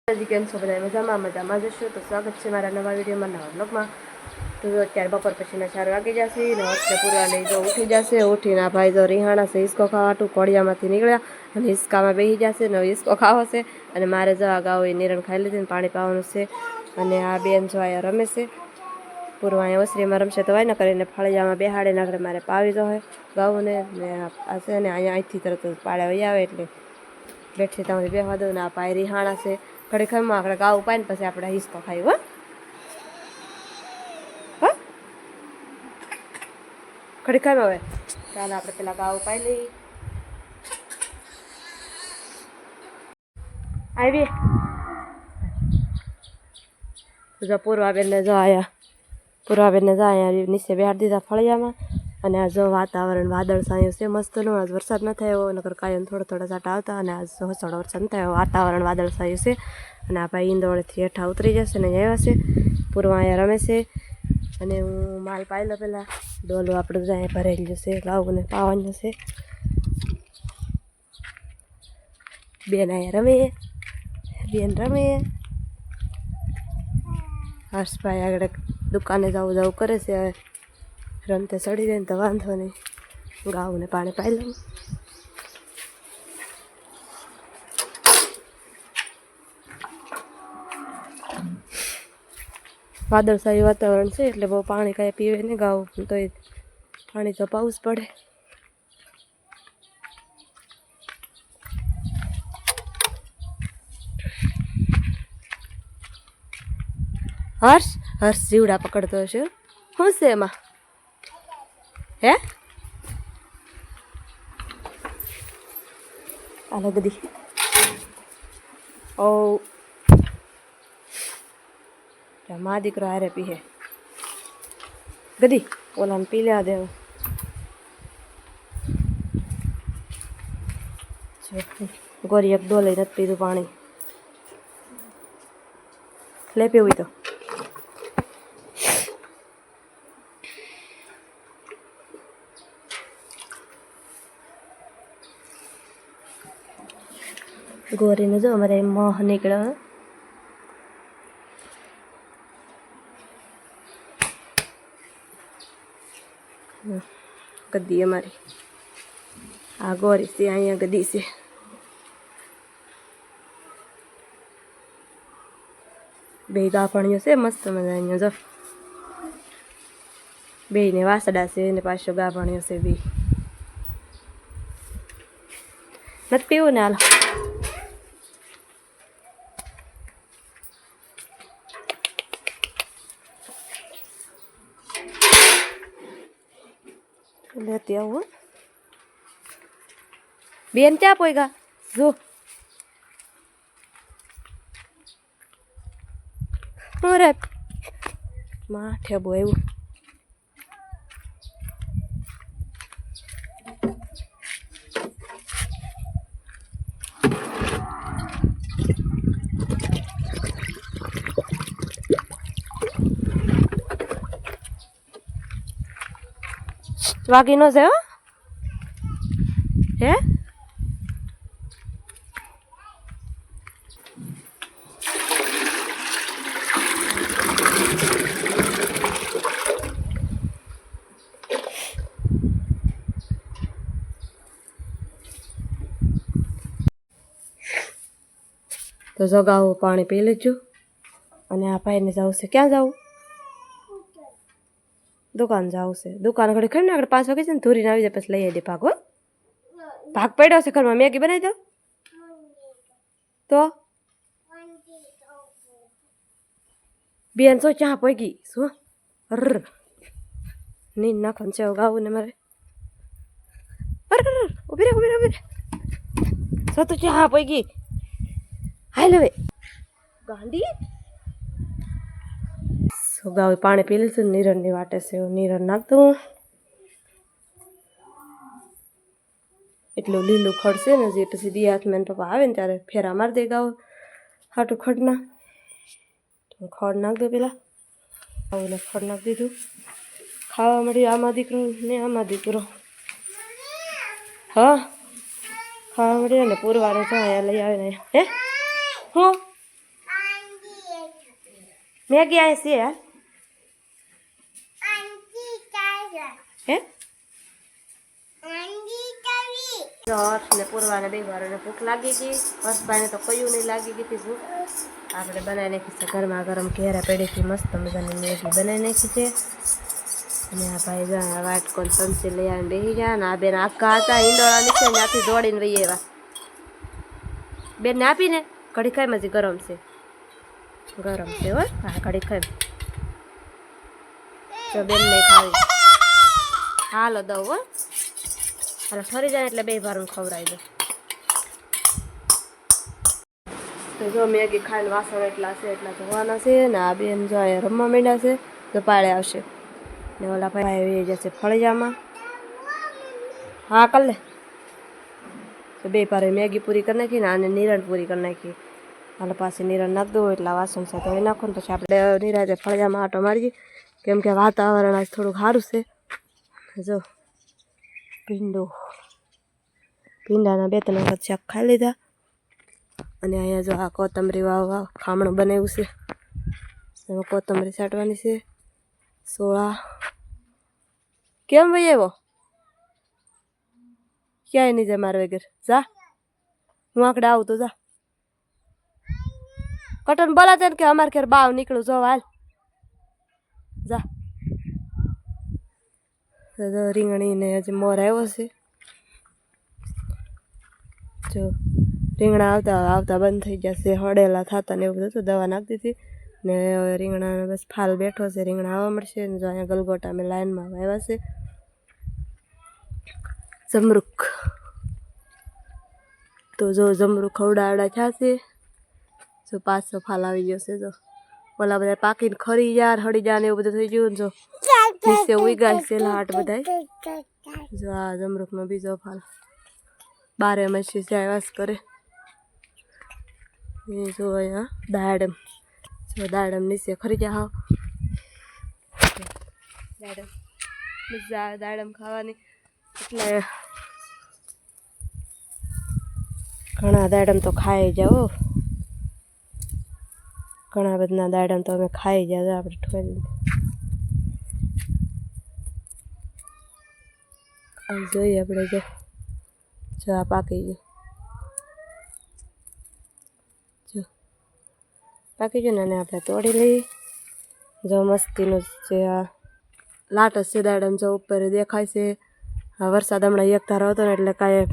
કેમ છો બધા મજામાં જશો તો સ્વાગત છે મારા નવા વિડીયોમાં નવા બ્લોગમાં. તો અત્યારે બપોર પછીના 4 વાગી જશે ને હર્ષને પૂરા લઈ જો ઉઠી જશે. ઉઠીને ભાઈ જો રીહાણા છે હિસકો ખાવાટું કોળિયામાંથી નીકળ્યા અને હિસકામાં બેસી જશે ને હિસકો ખાવો છે. અને મારે જો આ ગાવ નિરણ ખાઈ લીધી ને પાણી પાવાનું છે. અને આ બેન જો અહીંયા રમે છે. પૂરું અહીંયા ઓસરીમાં રમશે તો વાય ન કરીને ફળિયામાં બેહાડીને આગળ મારે પાવી જો હોય ગાઉને ને આ છે ને અહીંયા અહીંથી તરત જ પાડ્યા વહી આવે એટલે બેઠી તમારી બેહવા દઉં ને આ પાય રીહાણા છે. ઘડી ખરમાં આપણે ગાવું પાય ને પછી આપણે હિસકો ખાઈ હો ઘડી ખરમાં હવે ચાલો આપણે પેલા ગાવું પાઈ લઈ આવી જો પૂર્વાબેનને જો અહીંયા નીચે બેહાડી દીધા ફળિયામાં. અને આ જો વાતાવરણ વાદળ છાયું છે મસ્તનું. આજ વરસાદ ન થયો નકર કાયમ થોડા છાંટા આવતા અને આજ થોડો વરસાદ ન થયો. વાતાવરણ વાદળ છાયું છે. અને આ ભાઈ ઈંદોળેથી હેઠા ઉતરી જશે ને આવ્યા છે. પૂર્વા અહીંયા રમે છે. અને હું માલ પાઈ લો પહેલાં ડોલું આપણે બધા અહીંયા ભરેલું જશે ગાઉને પાવાનું છે. બેન અહીંયા રમે હર્ષભાઈ આગળ દુકાને જવું કરે છે. હવે રમતે ચડી જાય ને તો વાંધો નહીં. ગાઉને પાણી પાઈ લઉં. વાદળછાયું વાતાવરણ છે એટલે બહુ પાણી કાંઈ પીવે નહીં ગાઉ તો એ પાણી તો પાવું જ પડે. હર્ષ જીવડા પકડતો હશે. શું છે એમાં હે આલો ગદી ઓ મા દીકરો હારે પીહે ગદી ઓલાને પી લેવા દેવું. ગોરી એક ડોલે નથી પીધું પાણી લે પીવું તો ગોરીને જો અમારે મોહ નીકળ્યો. ગદી અમારી આ ગોરી છે અહીંયા ગદી છે. બે ગાભણીઓ છે મસ્ત મજા અહીંયા જો બે ને વાસડા છે ને પાછો ગાભણીઓ છે બે નથી પીવું ને હાલ લેતી આવું. બેન ક્યાં પોઈગા જો અરે માઠે બો એવું વાગી ન છે હે તો જગાવું પાણી પી લેજો. અને આ ભાઈને જવું છે ક્યાં જવું દુકાન જવું છે. દુકાન ઘડી ખાઈ ને આગળ 5 વાગે છે ને ધોરીને આવી જાય પછી લઈ આવી દે ભાગ. હો ભાગ પડ્યો છે ઘરમાં મેગી બનાવી દો તો બેન શું ચા પગી શું નીંદ નાખવાનું છે ગાવું ને મારે. ઉભી રે શું તું ચા પગી હાલ હવે ગાંડી ગાવે પાણી પી લીધું. નીરણની વાટે છે નીરણ નાખતું. એટલું લીલું ખડશે ને જે પછી દિયા મેન પપ્પા આવે ને ત્યારે ફેરા મારી દે ગાવ હાટું ખડના. ખડ નાખ દો પેલા આવું ખડ નાખી દીધું. ખાવા મળ્યું આમાં દીકરો ને આમાં દીકરો. હા ખાવા મળ્યો ને પૂરવારે તો અહીંયા લઈ આવે ને હે હું મેગી આ છે યાર હે હર્ષ ને પૂરવાને બે વાર ભૂખ લાગી ગઈ હર્ષભાઈને તો કયું નહીં લાગી ગઈ હતી ભૂખ આપણે બનાવી નાખી છે ગરમા ગરમ ઘેરા પેઢીથી મસ્ત મજાની મેગી બનાવી નાખી છે અને આ ભાઈ જાય વાટકો ચમચી લઈ આવીને બેસી ગયા ને આ બેન આખા હતા ઈંડોળા નીચે ત્યાંથી દોડીને વહી એવા બેનને આપીને ઘડી ખાઈ મજી ગરમ છે હો હા ઘડી ખાઈ જો બેન નહીં ખાવી હાલો દઉં હો હાલો ઠરી જાય એટલે બે ભારું ખવડાવી દો તો જો મેગી ખાઈને વાસણ એટલા છે એટલા ધોવાના છે ને આ બેન જો અહીંયા રમવા માંડ્યા છે તો પાળે આવશે ને ઓલા ભાઈ જશે ફળિયામાં હા કર લે તો બે પારે મેગી પૂરી કરી નાખી ને આને નિરણ પૂરી કરી નાખી હાલ પાસે નિરણ નાખ દો એટલા વાસણ છે તો એ નાખો ને પછી આપણે નિરાતે ફળિયામાં આટો મારીએ કેમ કે વાતાવરણ આજ થોડુંક સારું છે જો ભીંડાના 2-3 વખત શાક ખાઈ લીધા અને અહીંયા જો આ કોથમરી વાવ ખામણું બનાવ્યું છે એમાં કોથમરી છાંટવાની છે સોળા કેમ ભાઈ એવો ક્યાંય નહીં જાય મારા વગર જા હું આકડે આવું તો જા કટન બોલાતે ને કે અમારે ઘેર બાવ નીકળું જો હાલ જા રીંગણીને હજી મોર આવ્યો છે જો રીંગણા આવતા બંધ થઈ જશે હળેલા થતા ને એવું બધું તો દવા નાખી દીધી ને રીંગણા બસ ફાલ બેઠો છે રીંગણા આવવા મળશે ને જો અહીંયા ગલગોટા મેં લાઈનમાં આવ્યા છે જમરૂખ તો જો જમરૂખ ખવડાવડા થશે જો 500 ફાલ આવી ગયો છે જો ઓલા બધા પાકીને ખરી યાર હળી જાય ને એવું બધું થઈ ગયું જો નીચે ઉગાય છે લાટ બધા જો આ જમરૂખનો બીજો ફાલ 12 મસી આવ્યા કરે એ જો અહીંયા દાડમ જો દાડમ નીચે ખરી જા હાવ દાડમ મજા આવે દાડમ ખાવાની એટલે ઘણા દાડમ તો ખાઈ જાઓ ઘણા બધા દાડમ તો અમે ખાઈ જાય આપણે ઠોરી જોઈએ આપણે જો આ પાકી ગયું જો પાકી ગયું ને આપણે તોડી લઈએ જો મસ્તીનું જે આ લાટ છે દાડમ જો ઉપર દેખાય છે આ વરસાદ હમણાં એક ધારો હતો ને એટલે કાંઈ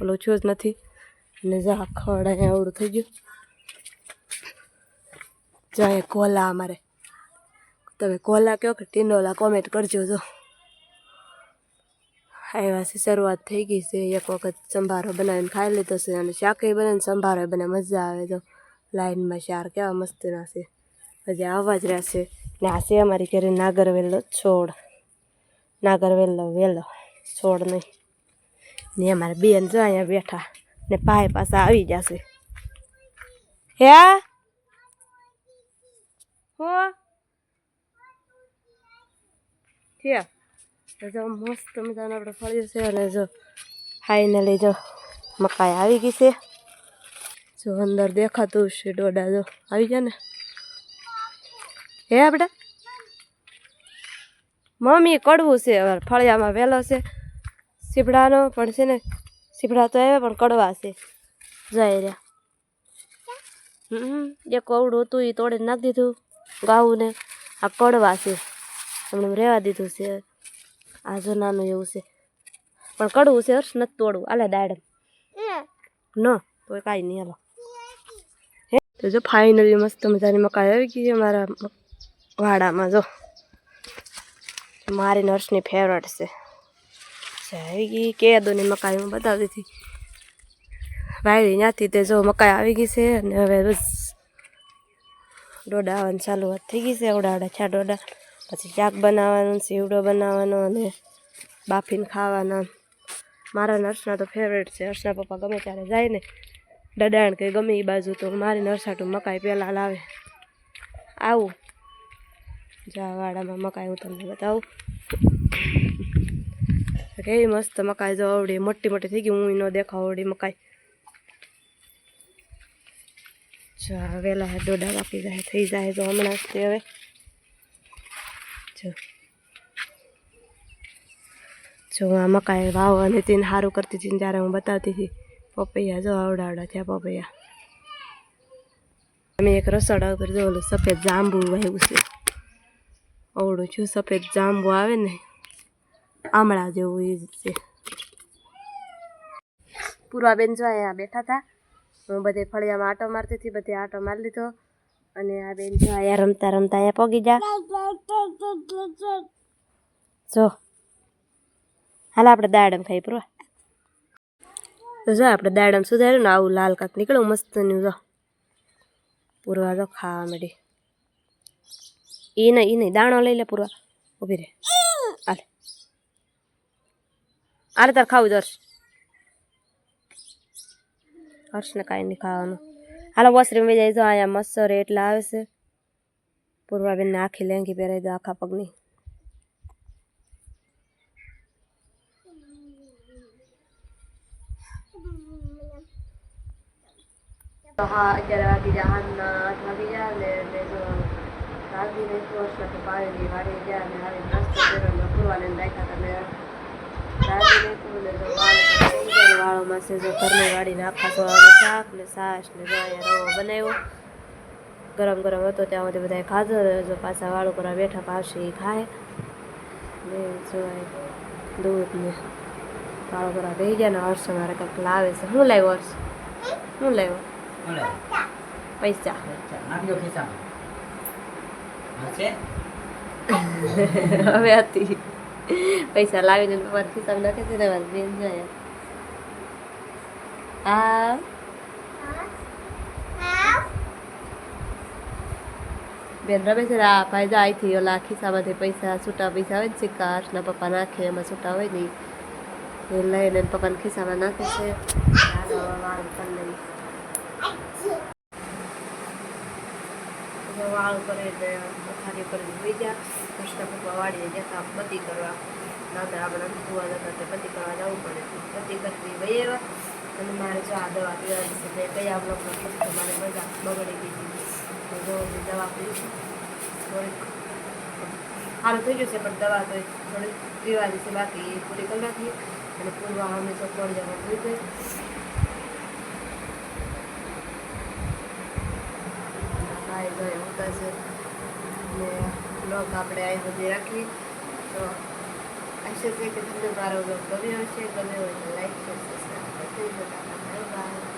ઓલું છું જ નથી ને જા ખડ અહીંયા અવડું થઈ ગયું જો અહીંયા કોલા અમારે તમે કોલા કહો કે ટીંડોલા કોમેન્ટ કરજો જો આવ્યા છે શરૂઆત થઈ ગઈ છે એક વખત સંભારો બનાવીને ખાઈ લીધો છે અને શાકે બનાવીને સંભારો બને મજા આવે તો લાઈનમાં શાર કેવા મસ્તીના છે હજી આવવા જ રહેશે ને આ છે અમારી ઘરે નાગરવેલનો છોડ નાગરવેલનો વેલો છોડ નહીં ને અમારે બેન જો અહીંયા બેઠા ને ભાઈ પાછા આવી જશે હે હો થયા જો મસ્ત મજાનું આપણે ફળ્યું છે અને જો ફાઇનલી જો મકાઈ આવી ગઈ છે જો અંદર દેખાતું છે ડોડા જો આવી ગયા ને હે આપણે મમ્મી કડવું છે હવે ફળિયામાં વહેલો છે સીપડાનો પણ છે ને સીપડા તો આવે પણ કડવા છે જાય રહ્યા એક કવડું હતું એ તોડીને નાખી દીધું ગાવું ને આ કડવા છે હમણાં રહેવા દીધું છે આ જો નાનું એવું છે પણ કડવું છે હર્ષ નથી તોડવું આલે દાડમ ન તો કાંઈ નહીં હાલો હે તો જો ફાઇનલી મસ્ત મજાની મકાઈ આવી ગઈ છે મારા વાડામાં જો મારી નર્સની ફેવરેટ છે આવી ગઈ કેદોની મકાઈ હું બતાવતી હતી વાયરી ત્યાંથી તે જો મકાઈ આવી ગઈ છે અને હવે બસ ડોડા આવવાની ચાલુઆત થઈ ગઈ છે આવડા છા ડોડા પછી શાક બનાવવાનું સીવડો બનાવવાનો અને બાફીને ખાવાના મારા નર્સના તો ફેવરેટ છે હર્ષના પપ્પા ગમે ત્યારે જાય ને દડાણ કે ગમે એ બાજુ તો મારી નર્સાટું મકાઈ પહેલાં લાવે આવું જા વાડામાં મકાઈ હું તમને બતાવું કેવી મસ્ત મકાઈ જો આવડી મોટી મોટી થઈ ગઈ હું ન દેખાવ આવડી મકાઈ જો આ વહેલા દોડા વાપી જાય થઈ જાય તો હમણાં જ તે હવે જો આ મકાઈ વાવવાની હતી ને સારું કરતી હતી ને ત્યારે હું બતાવતી હતી પપૈયા જો આવડા થયા પપૈયા. અમે એક રસોડા ઉપર જો ઓલું સફેદ જાંબુ વાવ્યું છે અવડું છું સફેદ જાંબુ આવે ને આમળા જેવું એ છે. પૂર્વાબેન જો અહીંયા બેઠા હતા હું બધે ફળિયામાં આટો મારતી હતી બધે આટો મારી લીધો અને આ બેન જો અહીંયા રમતા રમતા અહીંયા પગી જા જો હાલ આપણે દાડમ ખાઈ પૂરવા તો જો આપણે દાડમ સુધાર્યું ને આવું લાલ કાંક નીકળ્યું મસ્તનું જો પૂરવા તો ખાવા માંડી એ નહીં દાણો લઈ લે પૂરવા ઊભી રહે હાલ આરે તાર ખાવું હર્ષને કાંઈ નહીં ખાવાનું હાલો વોશરૂમ જાય જો અહીંયા મચ્છર એટલા આવે છે. પૂર્વાબેનને આખી લેંગી પહેરાવી દો આખા પગની. હા અત્યારે વાગી જા હાથના 8 વાગી જાય ને જો રાગીને વર્ષના પાણી વાળી ગયા ને આવી નાસ્તો કર્યો પૂરવાને રાખ્યા તમે રાગીને પૂરને જો વાળોમાં છે જો ઘરની વાળીને આખા સોળાનું શાક ને છાશ ને જો અહીંયા રવો બનાવ્યો ગરમ ગરમ હતો ત્યાં સુધી બધા ખાધો જો પાછા વાળું કરવા બેઠા પાવશે એ ખાય ને જો દૂધ ને વાળું કરવા બેસી ગયા ને હર્ષ મારે કંઈક લાવે છે. શું લાવ્યો હર્ષ? શું લાવ્યો? પૈસા હવે હતી પૈસા લાવીને તમારા ખિસ્સામાં નાખે છે ને મારી બેન જાય આ બેન રમે છે આ ફાયદા અહીંથી ઓલા ખિસ્સામાંથી પૈસા છૂટા પૈસા હોય ને સિક્કા હર્ષના પપ્પા નાખે એમાં છૂટા હોય ને એ લઈને પપ્પાના ખિસ્સામાં નાખે છે. વાળ કરી ખાલી કરીને હોઈ ગયા કૃષ્ણ પપ્પા વાળીએ જતા બત્તી કરવા દાદા આપણા કુવા જતા તે બત્તી કરવા જવું પડે બત્તી કરતી વહી એવા અને મારે જો આ દવા પીવાની છે તે કયા બ્લોકમાં કીધું તો મારે મજા બગડી ગઈ હતી જો દવા પીવી થોડીક સારું થઈ ગયું છે પણ દવા તો થોડીક પીવાની છે બાકી એ પૂરી કરી નાખી અને પૂરવા અમે તો કોળિયામાં પી ગઈ. હોતા છે ને બ્લોગ આપણે આવી બધી રાખી તો આશા છે કે તમને મારો બ્લોગ ગમ્યો હશે. ગમ્યો હોય તો લાઈક શેર સબસ્ક્રાઈબ કરી દેજો. બાય.